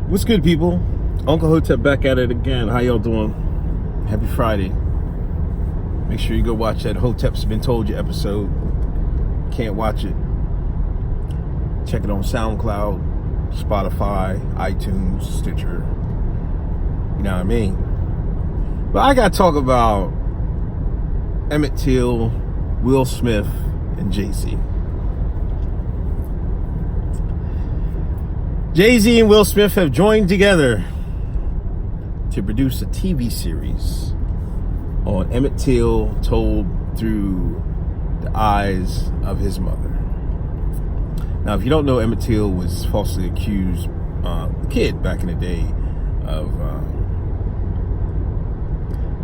What's good, people? Uncle Hotep back at it again. How y'all doing? Happy Friday. Make sure you go watch that Hotep's Been Told You episode. Can't watch it? Check it on SoundCloud, Spotify, iTunes, Stitcher. You know what I mean? But I got to talk about Emmit Till, Will Smith, and Jay-Z. Jay-Z and Will Smith have joined together to produce a TV series on Emmit Till told through the eyes of his mother. Now, if you don't know, Emmit Till was falsely accused, a kid back in the day, of,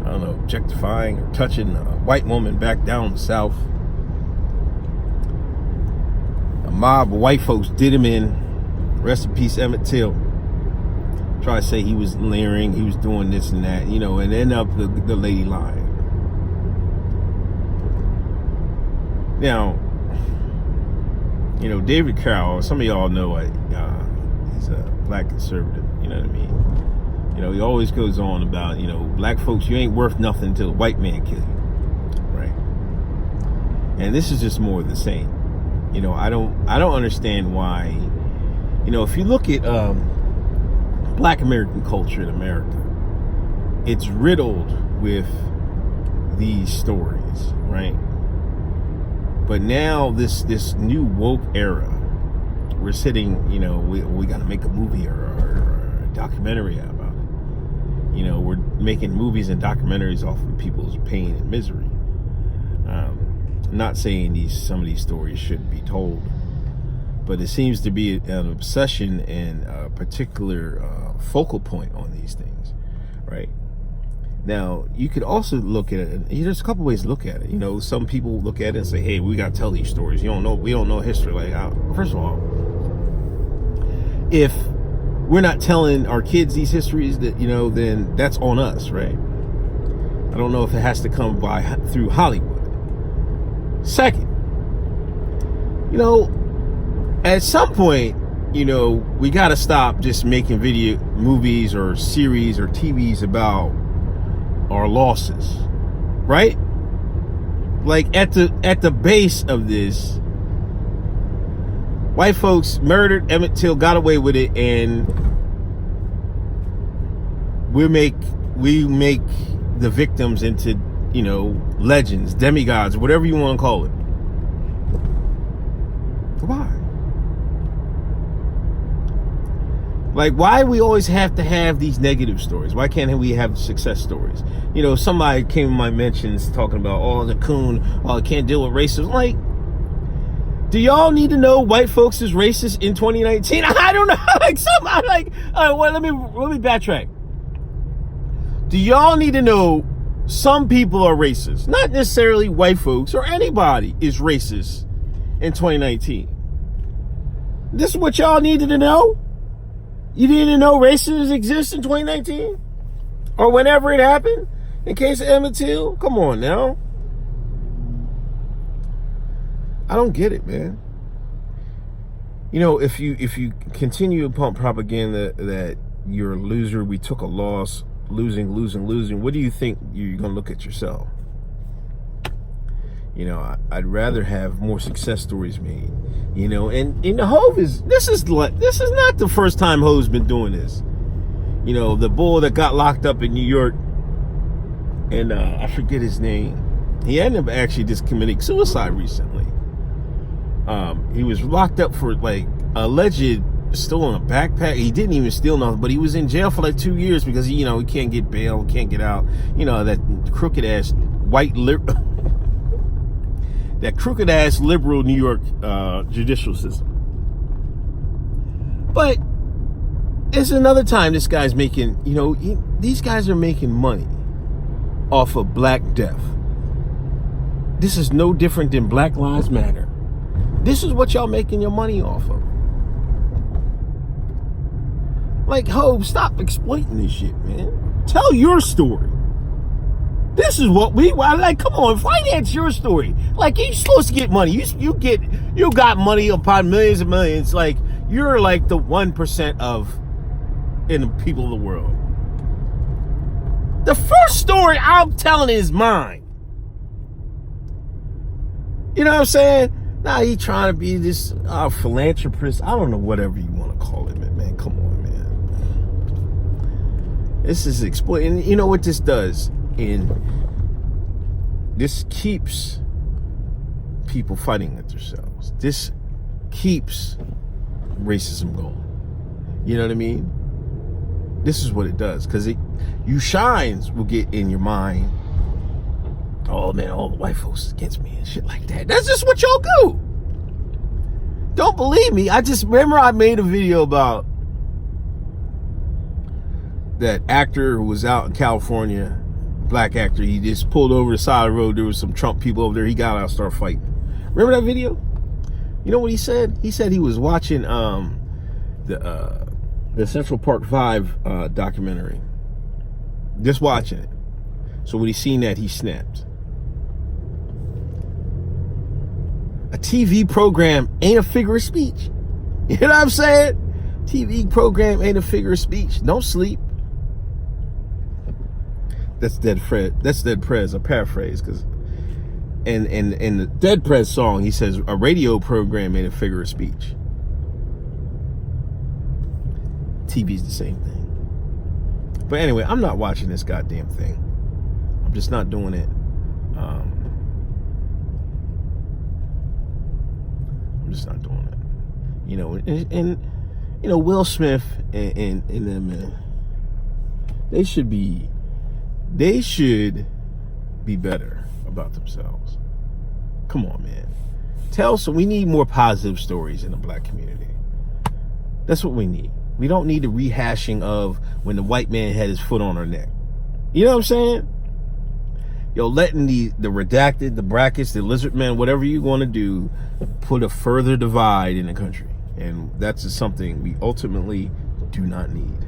objectifying or touching a white woman back down in the South. A mob of white folks did him in. Rest in peace, Emmit Till. Try to say he was leering, he was doing this and that, and end up the lady lying. Now, David Carroll, some of y'all know he's a black conservative, you know what I mean? He always goes on about, black folks, you ain't worth nothing until a white man kill you, right? And this is just more of the same. I don't understand why. If you look at black American culture in America, it's riddled with these stories, right? But now this new woke era, we're sitting, we got to make a movie or a documentary about it. We're making movies and documentaries off of people's pain and misery. Not saying some of these stories shouldn't be told, but it seems to be an obsession and a particular focal point on these things, right? Now, you could also look at it, there's a couple ways to look at it. Some people look at it and say, hey, we got to tell these stories. We don't know history. Like, first of all, if we're not telling our kids these histories, that then that's on us, right? I don't know if it has to come through Hollywood. Second, at some point, we got to stop just making movies or series or TVs about our losses, right? Like at the base of this, white folks murdered Emmit Till, got away with it, and we make the victims into legends, demigods, whatever you want to call it. Why? Like, why do we always have to have these negative stories? Why can't we have success stories? Somebody came in my mentions talking about, the coon, I can't deal with racism. Like, do y'all need to know white folks is racist in 2019? I don't know. Let me backtrack. Do y'all need to know some people are racist? Not necessarily white folks or anybody is racist in 2019. This is what y'all needed to know? You didn't know racism exists in 2019? Or whenever it happened? In case of Emmit Till? Come on now. I don't get it, man. If you continue to pump propaganda that you're a loser, we took a loss, losing, what do you think you're going to look at yourself? I'd rather have more success stories made, and Hov this is not the first time Hov's been doing this. The bull that got locked up in New York, and I forget his name. He ended up actually just committing suicide recently. He was locked up for alleged stolen a backpack. He didn't even steal nothing, but he was in jail for 2 years because he can't get bail, can't get out. That crooked ass that crooked ass liberal New York judicial system. But it's another time this guy's making, these guys are making money off of Black death. This is no different than Black Lives Matter. This is what y'all making your money off of. Like, Hov, stop exploiting this shit, man. Tell your story. This is what come on, finance your story. Like, you're supposed to get money. You got money upon millions and millions. Like, you're like the 1% of in the people of the world. The first story I'm telling is mine. You know what I'm saying? Now he trying to be this philanthropist. I don't know, whatever you want to call it, man. Come on, man. This is exploiting. You know what this does? This keeps people fighting with themselves. This keeps racism going. You know what I mean? This is what it does. Because you shines will get in your mind. Oh man, all the white folks is against me and shit like that. That's just what y'all do. Don't believe me. I just remember I made a video about that actor who was out in California, black actor. He just pulled over the side of the road. There was some Trump people over there. He got out and started fighting. Remember that video? You know what he said? He said he was watching the Central Park 5 documentary. Just watching it. So when he seen that, he snapped. A TV program ain't a figure of speech. You know what I'm saying? TV program ain't a figure of speech. Don't sleep. That's Dead Fred. That's Dead Prez. I paraphrase because in the Dead Prez song, he says a radio program ain't a figure of speech. TV's the same thing. But anyway, I'm not watching this goddamn thing. I'm just not doing it. I'm just not doing it. You know, and you know, Will Smith and them, man, they should be better about themselves. Come on, man. We need more positive stories in the black community. That's what we need. We don't need the rehashing of when the white man had his foot on our neck. You know what I'm saying? Yo, letting the redacted, the brackets, the lizard men, whatever you want to do, put a further divide in the country. And that's just something we ultimately do not need.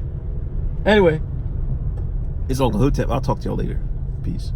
Anyway, it's Uncle Hotep. I'll talk to y'all later. Peace.